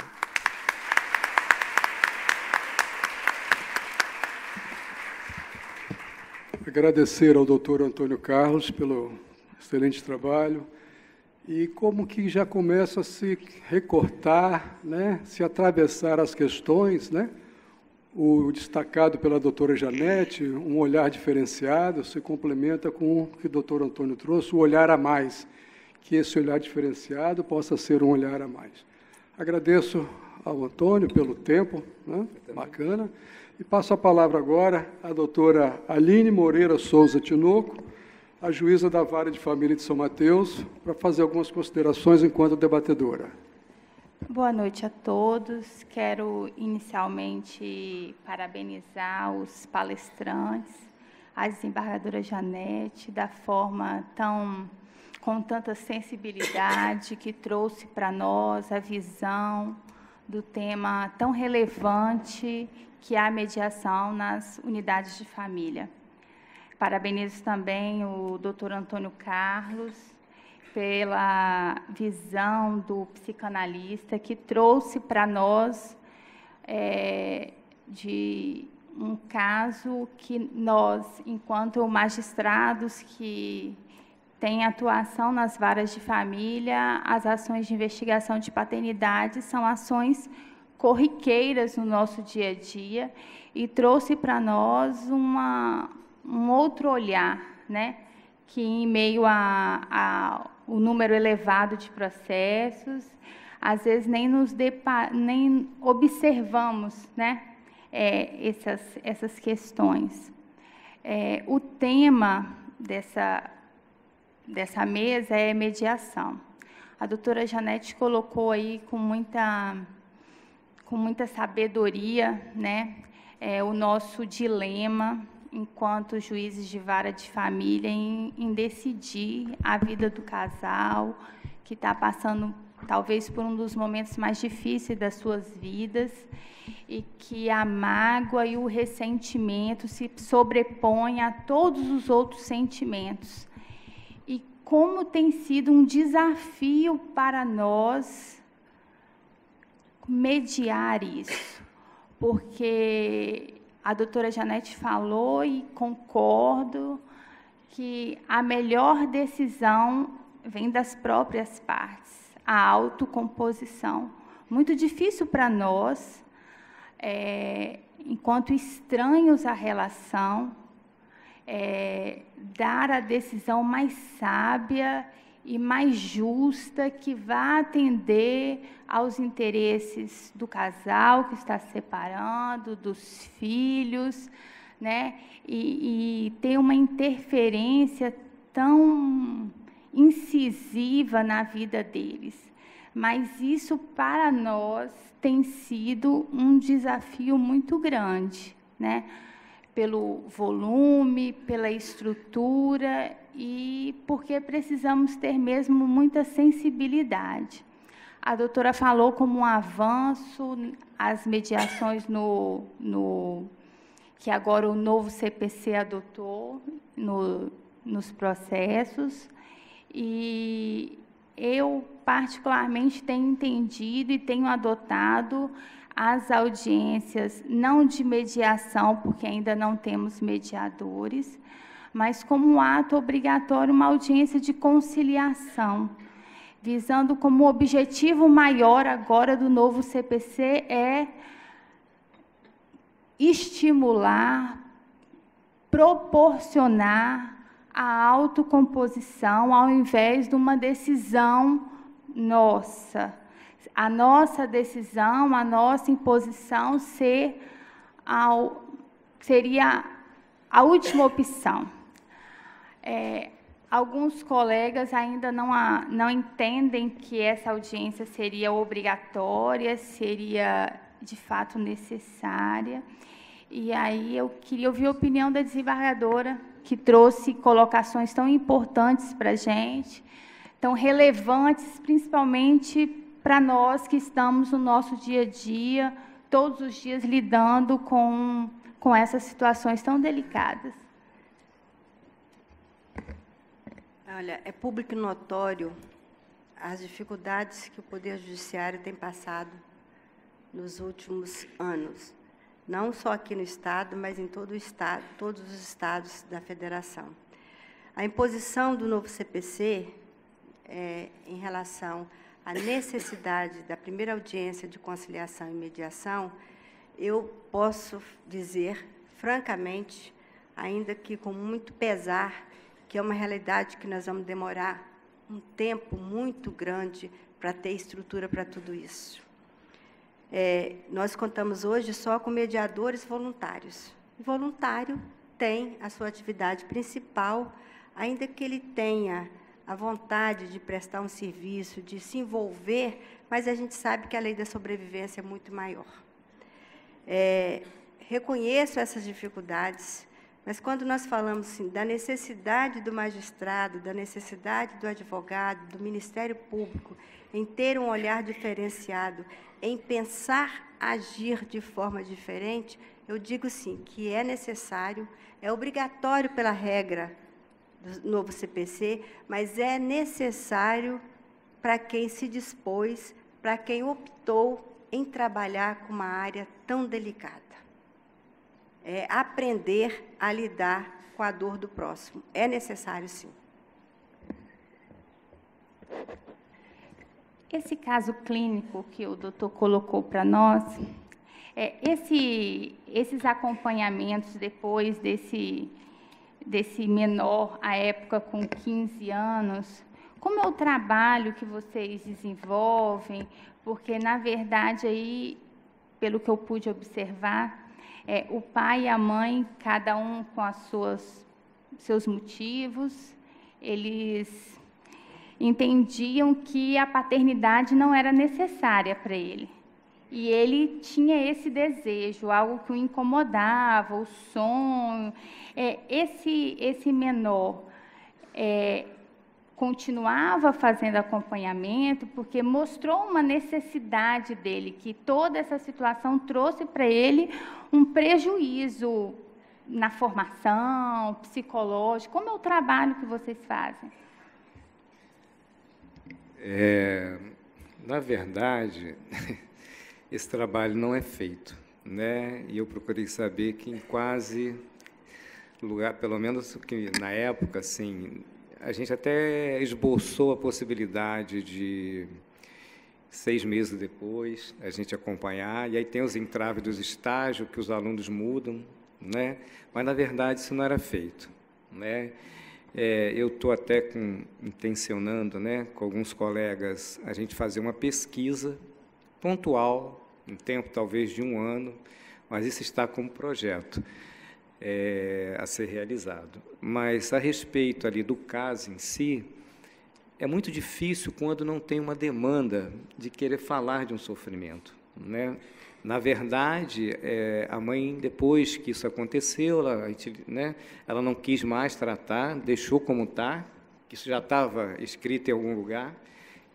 Speaker 2: Agradecer ao doutor Antônio Carlos pelo excelente trabalho e como que já começa a se recortar, né, se atravessar as questões, né, o destacado pela doutora Janete, um olhar diferenciado, se complementa com o que o doutor Antônio trouxe, o olhar a mais, que esse olhar diferenciado possa ser um olhar a mais. Agradeço ao Antônio pelo tempo, né, bacana, e passo a palavra agora à doutora Aline Moreira Souza Tinoco, a juíza da Vara de Família de São Mateus, para fazer algumas considerações enquanto debatedora.
Speaker 5: Boa noite a todos. Quero inicialmente parabenizar os palestrantes, a desembargadora Janete, da forma com tanta sensibilidade que trouxe para nós a visão do tema tão relevante que é a mediação nas unidades de família. Parabenizo também o doutor Antônio Carlos pela visão do psicanalista que trouxe para nós de um caso que nós, enquanto magistrados que têm atuação nas varas de família, as ações de investigação de paternidade são ações corriqueiras no nosso dia a dia e trouxe para nós um outro olhar, né, que em meio o número elevado de processos, às vezes nem observamos, né, essas questões. O tema dessa mesa é mediação. A doutora Janete colocou aí com muita sabedoria, né, o nosso dilema enquanto juízes de vara de família em decidir a vida do casal que está passando talvez por um dos momentos mais difíceis das suas vidas e que a mágoa e o ressentimento se sobrepõem a todos os outros sentimentos. E como tem sido um desafio para nós mediar isso, porque a doutora Janete falou e concordo que a melhor decisão vem das próprias partes, a autocomposição. Muito difícil para nós, enquanto estranhos à relação, dar a decisão mais sábia e mais justa, que vá atender aos interesses do casal que está se separando, dos filhos, né? E ter uma interferência tão incisiva na vida deles. Mas isso, para nós, tem sido um desafio muito grande, né? Pelo volume, pela estrutura e porque precisamos ter mesmo muita sensibilidade. A doutora falou como um avanço as mediações que agora o novo CPC adotou nos processos, e eu particularmente tenho entendido e tenho adotado as audiências, não de mediação, porque ainda não temos mediadores, mas como um ato obrigatório, uma audiência de conciliação, visando como objetivo maior agora do novo CPC estimular, proporcionar a autocomposição, ao invés de uma decisão nossa. A nossa decisão, a nossa imposição seria a última opção. alguns colegas ainda não entendem que essa audiência seria obrigatória, seria, de fato, necessária. E aí eu queria ouvir a opinião da desembargadora, que trouxe colocações tão importantes para a gente, tão relevantes, principalmente para nós que estamos no nosso dia a dia, todos os dias lidando com essas situações tão delicadas.
Speaker 3: Olha, é público e notório as dificuldades que o Poder Judiciário tem passado nos últimos anos, não só aqui no Estado, mas em todo o Estado, todos os estados da Federação. A imposição do novo CPC, em relação à necessidade da primeira audiência de conciliação e mediação, eu posso dizer, francamente, ainda que com muito pesar, que é uma realidade que nós vamos demorar um tempo muito grande para ter estrutura para tudo isso. Nós contamos hoje só com mediadores voluntários. O voluntário tem a sua atividade principal, ainda que ele tenha a vontade de prestar um serviço, de se envolver, mas a gente sabe que a lei da sobrevivência é muito maior. Reconheço essas dificuldades, mas quando nós falamos assim, da necessidade do magistrado, da necessidade do advogado, do Ministério Público, em ter um olhar diferenciado, em pensar agir de forma diferente, eu digo sim, que é necessário, é obrigatório pela regra do novo CPC, mas é necessário para quem se dispôs, para quem optou em trabalhar com uma área tão delicada. É aprender a lidar com a dor do próximo. É necessário, sim.
Speaker 5: Esse caso clínico que o doutor colocou para nós, esses acompanhamentos depois desse menor, à época com 15 anos, como é o trabalho que vocês desenvolvem? Porque, na verdade, aí, pelo que eu pude observar, o pai e a mãe, cada um com seus motivos, eles entendiam que a paternidade não era necessária para ele. E ele tinha esse desejo, algo que o incomodava, o sonho. Esse menor continuava fazendo acompanhamento, porque mostrou uma necessidade dele, que toda essa situação trouxe para ele um prejuízo na formação, psicológico. Como é o trabalho que vocês fazem?
Speaker 4: Na verdade, esse trabalho não é feito, né? E eu procurei saber que em quase lugar, pelo menos que na época, assim, a gente até esboçou a possibilidade de 6 meses depois a gente acompanhar, e aí tem os entraves dos estágios que os alunos mudam, né? Mas na verdade isso não era feito, né? Eu estou até intencionando, né, com alguns colegas, a gente fazer uma pesquisa pontual, um tempo talvez de 1 ano, mas isso está como projeto a ser realizado. Mas, a respeito ali do caso em si, é muito difícil quando não tem uma demanda de querer falar de um sofrimento, né? Na verdade, a mãe, depois que isso aconteceu, ela não quis mais tratar, deixou como está, que isso já estava escrito em algum lugar,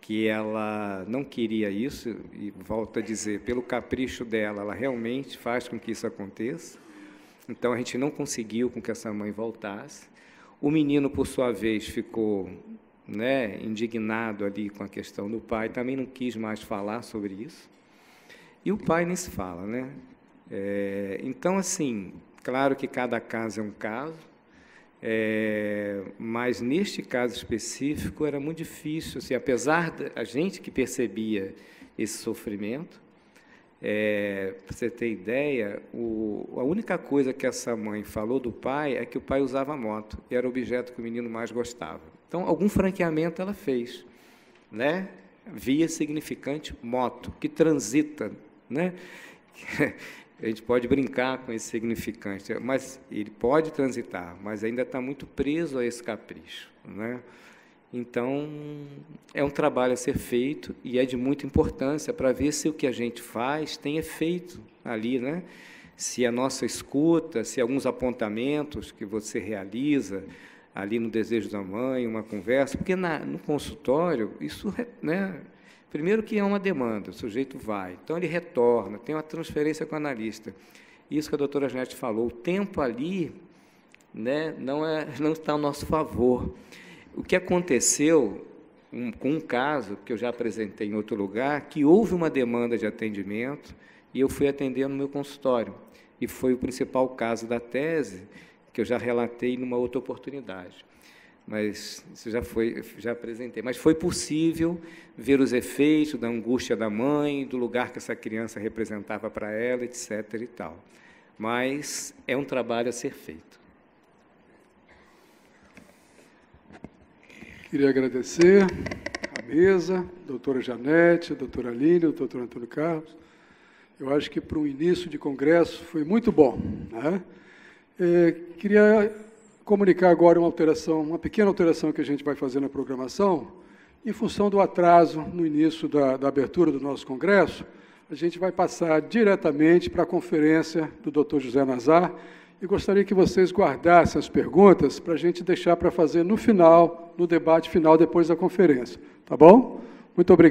Speaker 4: que ela não queria isso, e volto a dizer, pelo capricho dela, ela realmente faz com que isso aconteça. Então, a gente não conseguiu com que essa mãe voltasse. O menino, por sua vez, ficou, né, indignado ali com a questão do pai, também não quis mais falar sobre isso. E o pai nem se fala, né? Então, assim, claro que cada caso é um caso, mas neste caso específico era muito difícil, assim, apesar da gente que percebia esse sofrimento, para você ter ideia, a única coisa que essa mãe falou do pai é que o pai usava moto, e era o objeto que o menino mais gostava. Então, algum franqueamento ela fez, né? Via significante moto, que transita, né? A gente pode brincar com esse significante, mas ele pode transitar, mas ainda está muito preso a esse capricho, né? Então, é um trabalho a ser feito e é de muita importância para ver se o que a gente faz tem efeito ali, né? Se a nossa escuta, se alguns apontamentos que você realiza ali no Desejo da Mãe, uma conversa, porque no consultório, isso, né? Primeiro que é uma demanda, o sujeito vai, então ele retorna, tem uma transferência com o analista. Isso que a doutora Janete falou, o tempo ali, né, não está ao nosso favor. O que aconteceu com um caso, que eu já apresentei em outro lugar, que houve uma demanda de atendimento e eu fui atender no meu consultório. E foi o principal caso da tese, que eu já relatei numa outra oportunidade. Mas isso já apresentei. Mas foi possível ver os efeitos da angústia da mãe, do lugar que essa criança representava para ela, etc. e tal. Mas é um trabalho a ser feito.
Speaker 2: Queria agradecer a mesa, a doutora Janete, a doutora Aline, o doutor Antônio Carlos. Eu acho que para um início de congresso foi muito bom, né? Queria comunicar agora uma pequena alteração que a gente vai fazer na programação. Em função do atraso no início da abertura do nosso congresso, a gente vai passar diretamente para a conferência do Dr. José Nazar, e gostaria que vocês guardassem as perguntas para a gente deixar para fazer no final, no debate final, depois da conferência. Tá bom? Muito obrigado.